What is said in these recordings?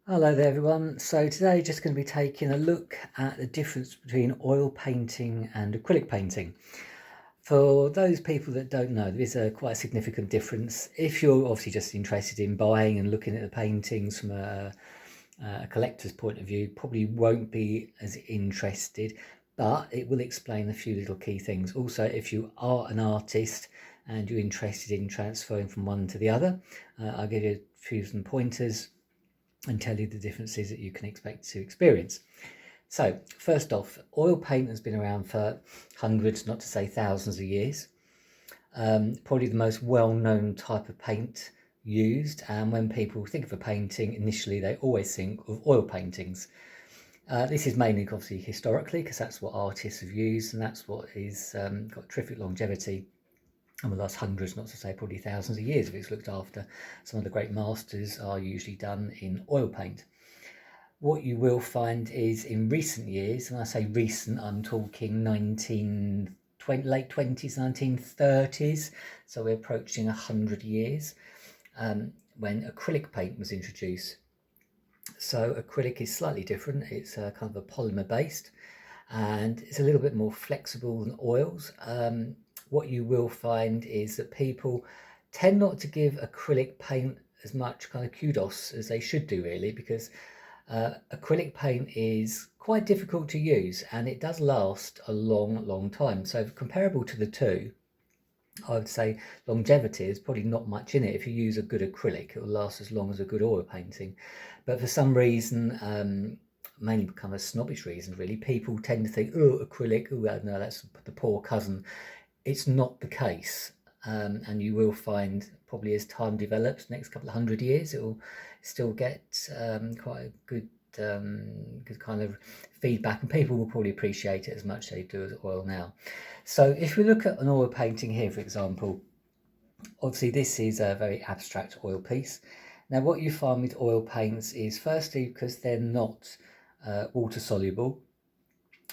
Hello there everyone. So today just going to be taking a look at the difference between oil painting and acrylic painting. For those people that don't know, there is a quite a significant difference. If you're obviously just interested in buying and looking at the paintings from a collector's point of view, probably won't be as interested, but it will explain a few little key things. Also, if you are an artist and you're interested in transferring from one to the other, I'll give you a few some pointers and tell you the differences that you can expect to experience. So, first off, oil paint has been around for hundreds, not to say thousands of years. Probably the most well-known type of paint used, and when people think of a painting, initially they always think of oil paintings. This is mainly obviously historically, because that's what artists have used, and that's what is got terrific longevity and the last hundreds, not to say probably thousands of years if it's looked after. Some of the great masters are usually done in oil paint. What you will find is in recent years, when I say recent, I'm talking 1920, late 20s, 1930s, so we're approaching 100 years, when acrylic paint was introduced. So acrylic is slightly different. It's kind of a polymer based, and it's a little bit more flexible than oils. What you will find is that people tend not to give acrylic paint as much kind of kudos as they should do, really, because acrylic paint is quite difficult to use and it does last a long time. So comparable to the two, I would say longevity is probably not much in it. If you use a good acrylic, it will last as long as a good oil painting. But for some reason, mainly kind of snobbish reasons, really, people tend to think, oh, acrylic, oh, no, that's the poor cousin. It's not the case. And you will find probably as time develops, next couple of 100 years, it will still get quite a good kind of feedback, and people will probably appreciate it as much as they do as oil now. So if we look at an oil painting here, for example, obviously this is a very abstract oil piece. Now what you find with oil paints is, firstly, because they're not water soluble,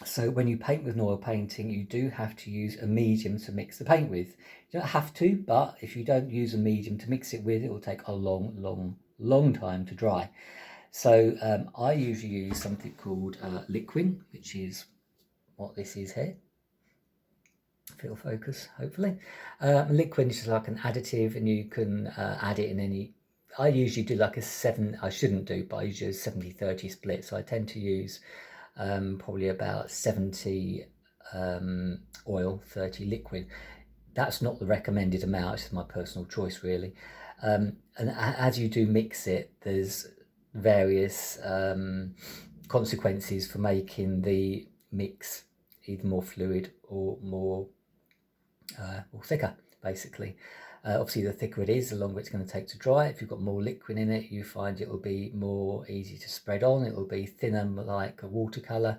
so when you paint with an oil painting, you do have to use a medium to mix the paint with. You don't have to, but if you don't use a medium to mix it with, it will take a long time to dry. So I usually use something called liquid, which is what this is here. Fill focus, hopefully. Liquid is just like an additive, and you can add it in any. I usually do like a 7, I shouldn't do, but I usually use 70-30 split. So I tend to use probably about 70 oil, 30 liquid. That's not the recommended amount, it's my personal choice, really. And as you do mix it, there's various consequences for making the mix either more fluid or more or thicker, basically. Obviously, the thicker it is, the longer it's going to take to dry. If you've got more liquid in it, you find it will be more easy to spread on. It will be thinner, like a watercolour,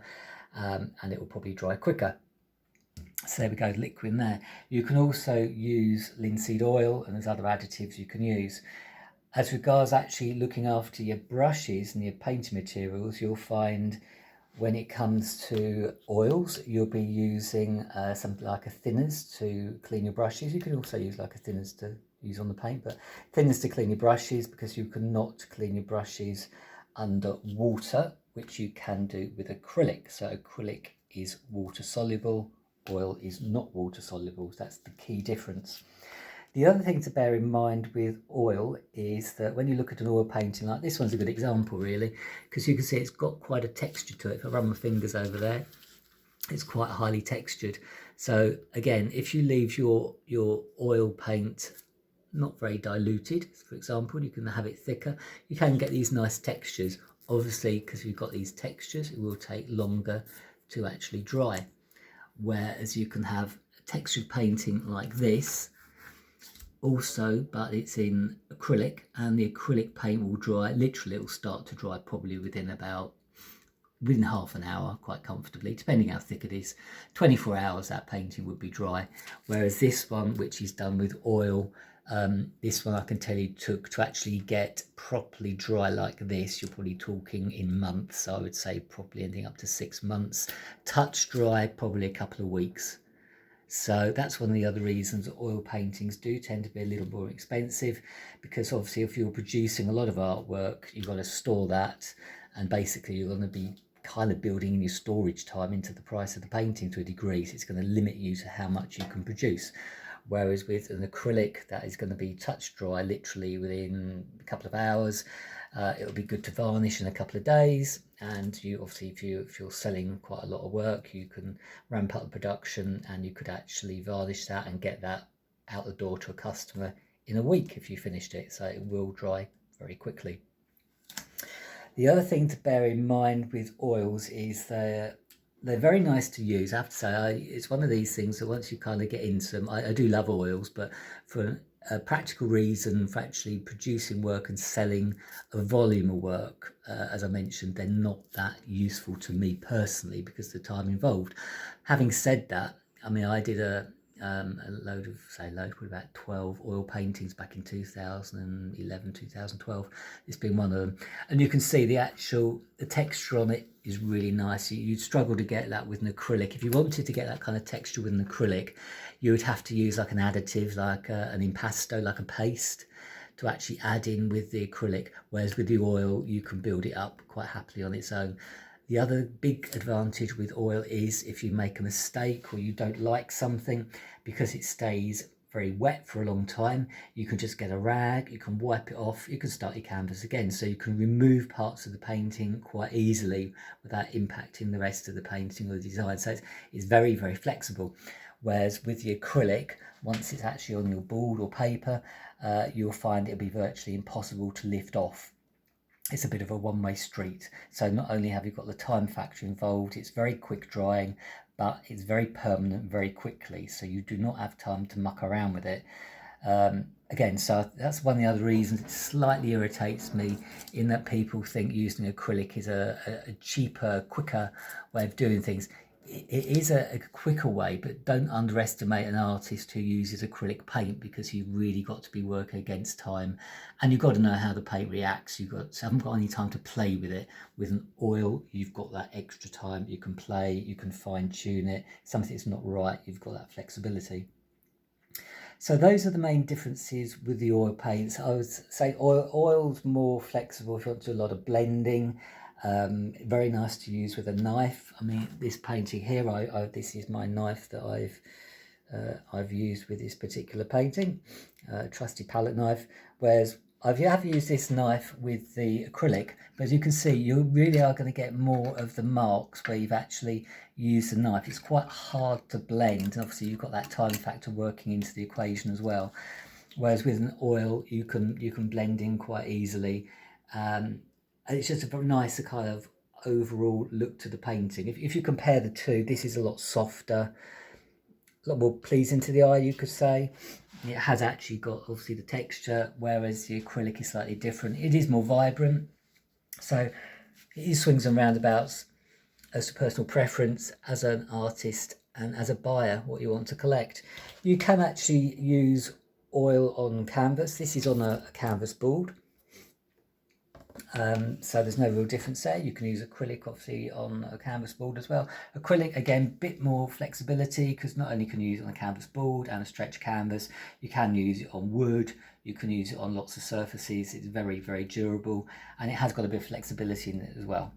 and it will probably dry quicker. So there we go, liquid in there. You can also use linseed oil, and there's other additives you can use. As regards actually looking after your brushes and your painting materials, you'll find when it comes to oils, you'll be using something like a thinners to clean your brushes. You can also use like a thinners to use on the paint, but thinners to clean your brushes, because you cannot clean your brushes under water, which you can do with acrylic. So acrylic is water soluble, oil is not water soluble. That's the key difference. The other thing to bear in mind with oil is that when you look at an oil painting, like this one's a good example, really, because you can see it's got quite a texture to it. If I run my fingers over there, it's quite highly textured. So again, if you leave your oil paint not very diluted, for example, you can have it thicker, you can get these nice textures. Obviously, because you've got these textures, it will take longer to actually dry. Whereas you can have a textured painting like this, also, but it's in acrylic, and the acrylic paint will dry, literally it will start to dry probably within half an hour, quite comfortably, depending how thick it is. 24 hours that painting would be dry. Whereas this one, which is done with oil, this one I can tell you took to actually get properly dry like this, you're probably talking in months. I would say probably anything up to 6 months. Touch dry, probably a couple of weeks. So that's one of the other reasons oil paintings do tend to be a little more expensive, because obviously if you're producing a lot of artwork, you've got to store that, and basically you're going to be kind of building in your storage time into the price of the painting to a degree, so it's going to limit you to how much you can produce. Whereas with an acrylic, that is going to be touch dry literally within a couple of hours. It'll be good to varnish in a couple of days, and you obviously, if you're selling quite a lot of work, you can ramp up the production, and you could actually varnish that and get that out the door to a customer in a week if you finished it. So it will dry very quickly. The other thing to bear in mind with oils is they're very nice to use. I have to say, it's one of these things that once you kind of get into them, I do love oils, but for a practical reason, for actually producing work and selling a volume of work, as I mentioned, they're not that useful to me personally because of the time involved. Having said that, I mean, I did a load of, about 12 oil paintings back in 2011, 2012. It's been one of them. And you can see the texture on it is really nice. You'd struggle to get that with an acrylic. If you wanted to get that kind of texture with an acrylic, you would have to use like an additive, like an impasto, like a paste, to actually add in with the acrylic. Whereas with the oil, you can build it up quite happily on its own. The other big advantage with oil is if you make a mistake or you don't like something, because it stays very wet for a long time, you can just get a rag, you can wipe it off, you can start your canvas again. So you can remove parts of the painting quite easily without impacting the rest of the painting or the design. So it's very, very flexible. Whereas with the acrylic, once it's actually on your board or paper, you'll find it'll be virtually impossible to lift off. It's a bit of a one-way street. So not only have you got the time factor involved, it's very quick drying, but it's very permanent very quickly. So you do not have time to muck around with it. Again, so that's one of the other reasons it slightly irritates me, in that people think using acrylic is a cheaper, quicker way of doing things. It is a quicker way, but don't underestimate an artist who uses acrylic paint, because you've really got to be working against time, and you've got to know how the paint reacts. You haven't got any time to play with it. With an oil, you've got that extra time. You can play, you can fine tune it. If something's not right, you've got that flexibility. So those are the main differences with the oil paints. I would say oil's more flexible if you want to do a lot of blending. Very nice to use with a knife. I mean, this painting here, this is my knife that I've used with this particular painting, trusty palette knife. Whereas I have used this knife with the acrylic, but as you can see, you really are going to get more of the marks where you've actually used the knife. It's quite hard to blend, and obviously you've got that time factor working into the equation as well. Whereas with an oil, you can blend in quite easily. And it's just a very nice kind of overall look to the painting. If you compare the two, this is a lot softer, a lot more pleasing to the eye, you could say. It has actually got obviously the texture, whereas the acrylic is slightly different. It is more vibrant. So it is swings and roundabouts as to personal preference as an artist and as a buyer, what you want to collect. You can actually use oil on canvas. This is on a canvas board. So there's no real difference there. You can use acrylic obviously on a canvas board as well. Acrylic, again, bit more flexibility, because not only can you use it on a canvas board and a stretch canvas, you can use it on wood, you can use it on lots of surfaces. It's very, very durable, and it has got a bit of flexibility in it as well,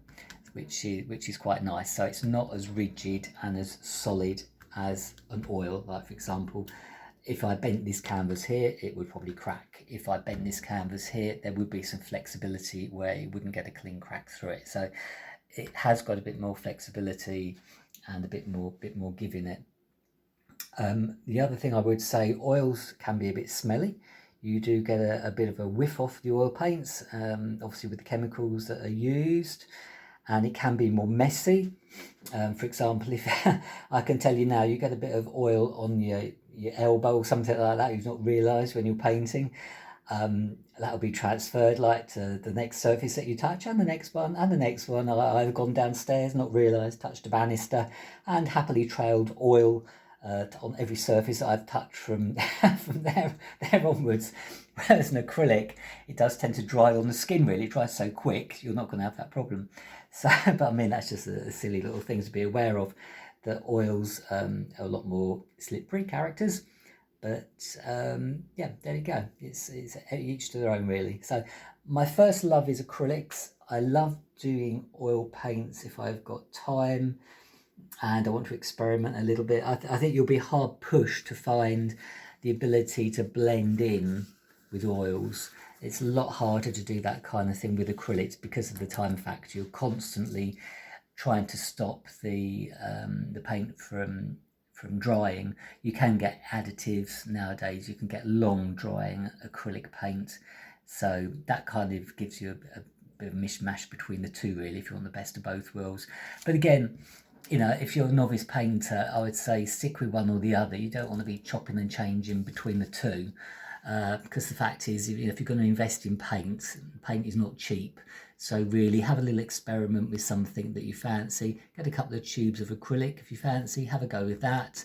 which is quite nice. So it's not as rigid and as solid as an oil. Like, for example, if I bent this canvas here, it would probably crack. If I bent this canvas here, there would be some flexibility where you wouldn't get a clean crack through it. So it has got a bit more flexibility and a bit more give in it. The other thing I would say, oils can be a bit smelly. You do get a bit of a whiff off the oil paints, obviously with the chemicals that are used, and it can be more messy. For example, if I can tell you now, you get a bit of oil on your elbow or something like that, you've not realised when you're painting, that'll be transferred like to the next surface that you touch, and the next one, and the next one. I've gone downstairs, not realised, touched a banister, and happily trailed oil on every surface that I've touched from from there onwards. Whereas an acrylic, it does tend to dry on the skin. Really, it dries so quick, you're not going to have that problem. So, but I mean, that's just a silly little thing to be aware of. The oils are a lot more slippery characters, but yeah, there you go. It's each to their own, really. So my first love is acrylics. I love doing oil paints if I've got time and I want to experiment a little bit. I think you'll be hard pushed to find the ability to blend in with oils. It's a lot harder to do that kind of thing with acrylics because of the time factor. You're constantly trying to stop the paint from drying. You can get additives nowadays. You can get long drying acrylic paint, so that kind of gives you a bit of a mishmash between the two, really, if you want the best of both worlds. But again, you know, if you're a novice painter, I would say stick with one or the other. You don't want to be chopping and changing between the two, because the fact is, you know, if you're going to invest in paint is not cheap. So really have a little experiment with something that you fancy. Get a couple of tubes of acrylic if you fancy, have a go with that.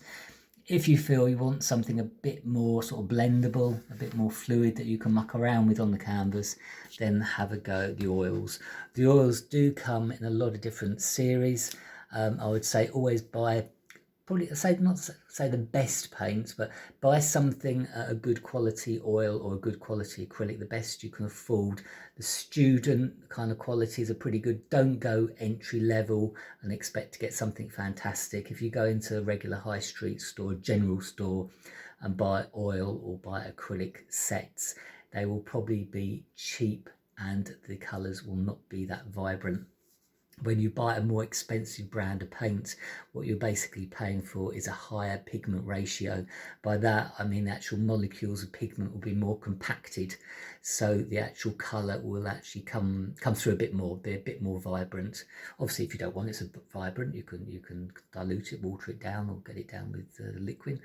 If you feel you want something a bit more sort of blendable, a bit more fluid that you can muck around with on the canvas, then have a go at the oils. The oils do come in a lot of different series. I would say always buy, probably not say the best paints, but buy something a good quality oil or a good quality acrylic, the best you can afford. The student kind of qualities are pretty good. Don't go entry level and expect to get something fantastic. If you go into a regular high street store, general store, and buy oil or buy acrylic sets, they will probably be cheap and the colours will not be that vibrant. When you buy a more expensive brand of paint, what you're basically paying for is a higher pigment ratio. By that, I mean the actual molecules of pigment will be more compacted, so the actual colour will actually come through a bit more, be a bit more vibrant. Obviously, if you don't want it so vibrant, you can dilute it, water it down, or get it down with liquid.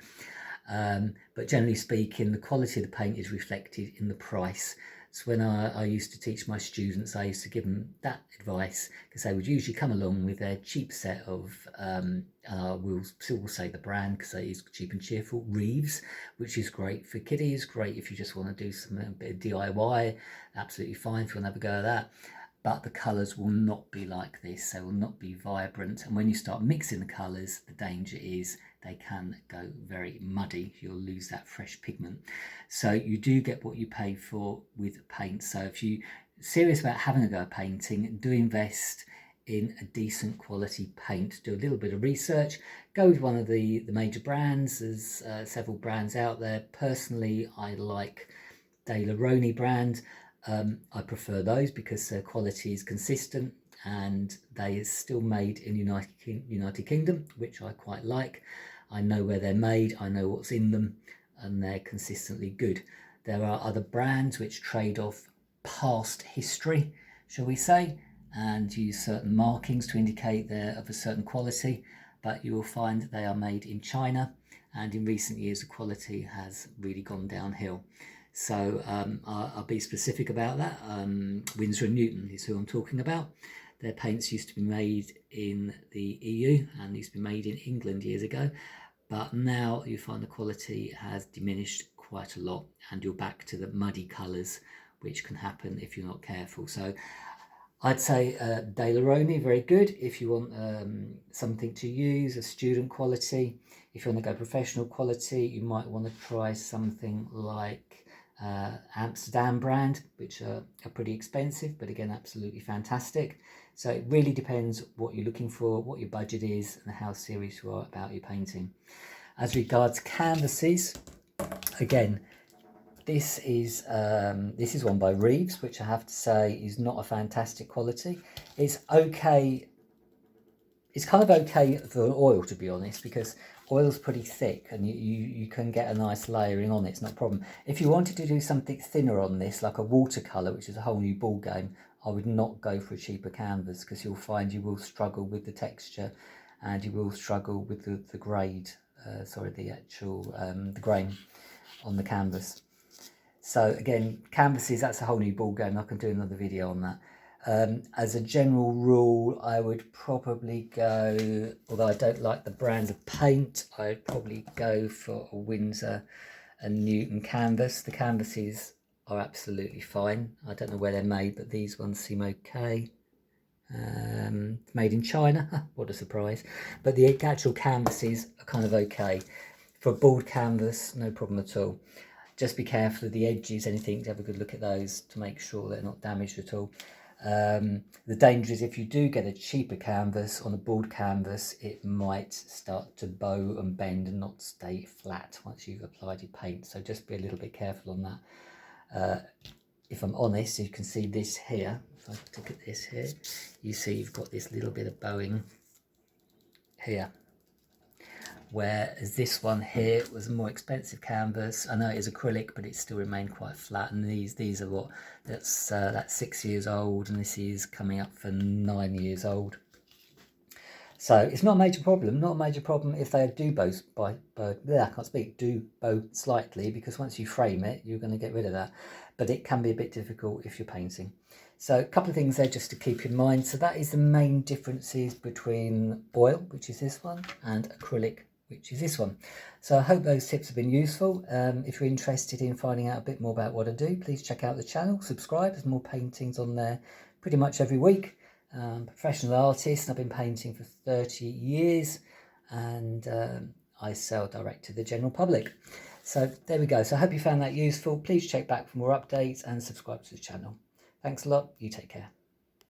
But generally speaking, the quality of the paint is reflected in the price. So when I used to teach my students, I used to give them that advice, because they would usually come along with their cheap set of, we'll still say the brand because it is cheap and cheerful, Reeves, which is great for kiddies, great if you just want to do a bit of DIY, absolutely fine if you want to have a go at that. But the colours will not be like this, they will not be vibrant. And when you start mixing the colours, the danger is they can go very muddy. You'll lose that fresh pigment. So you do get what you pay for with paint. So if you're serious about having a go at painting, do invest in a decent quality paint. Do a little bit of research. Go with one of the major brands. There's several brands out there. Personally, I like Daleroni brand. I prefer those because their quality is consistent and they are still made in United Kingdom, which I quite like. I know where they're made, I know what's in them, and they're consistently good. There are other brands which trade off past history, shall we say, and use certain markings to indicate they're of a certain quality, but you will find they are made in China, and in recent years the quality has really gone downhill. So I'll be specific about that. Winsor & Newton is who I'm talking about. Their paints used to be made in the EU and used to be made in England years ago, but now you find the quality has diminished quite a lot and you're back to the muddy colours, which can happen if you're not careful. So I'd say Daleroni, very good if you want something to use, a student quality. If you want to go professional quality, you might want to try something like Amsterdam brand, which are pretty expensive, but again, absolutely fantastic. So it really depends what you're looking for, what your budget is, and how serious you are about your painting. As regards canvases, again, this is one by Reeves, which I have to say is not a fantastic quality. It's okay. It's kind of okay for oil, to be honest, because oil's pretty thick and you can get a nice layering on it. It's not a problem. If you wanted to do something thinner on this, like a watercolour, which is a whole new ball game, I would not go for a cheaper canvas, because you'll find you will struggle with the texture and you will struggle with the grade, the grain on the canvas. So again, canvases, that's a whole new ball game. I can do another video on that. As a general rule, I would probably go, although I don't like the brands of paint, I'd probably go for a Winsor & Newton canvas. The canvases are absolutely fine. I don't know where they're made, but these ones seem okay. made in China. What a surprise. But the actual canvases are kind of okay. For a board canvas, no problem at all. Just be careful of the edges, anything, to have a good look at those to make sure they're not damaged at all. The danger is if you do get a cheaper canvas on a board canvas, it might start to bow and bend and not stay flat once you've applied your paint. So just be a little bit careful on that. If I'm honest, you can see this here. If I look at this here, you see you've got this little bit of bowing here. Whereas this one here was a more expensive canvas. I know it is acrylic, but it still remained quite flat. And these are what, that's 6 years old, and this is coming up for 9 years old. So it's not a major problem. Not a major problem if they do bow slightly, because once you frame it, you're going to get rid of that. But it can be a bit difficult if you're painting. So a couple of things there just to keep in mind. So that is the main differences between oil, which is this one, and acrylic, which is this one. So I hope those tips have been useful. If you're interested in finding out a bit more about what I do, please check out the channel, subscribe. There's more paintings on there pretty much every week. Professional artist, I've been painting for 30 years, and I sell direct to the general public. So there we go. So I hope you found that useful. Please check back for more updates and subscribe to the channel. Thanks a lot. You take care.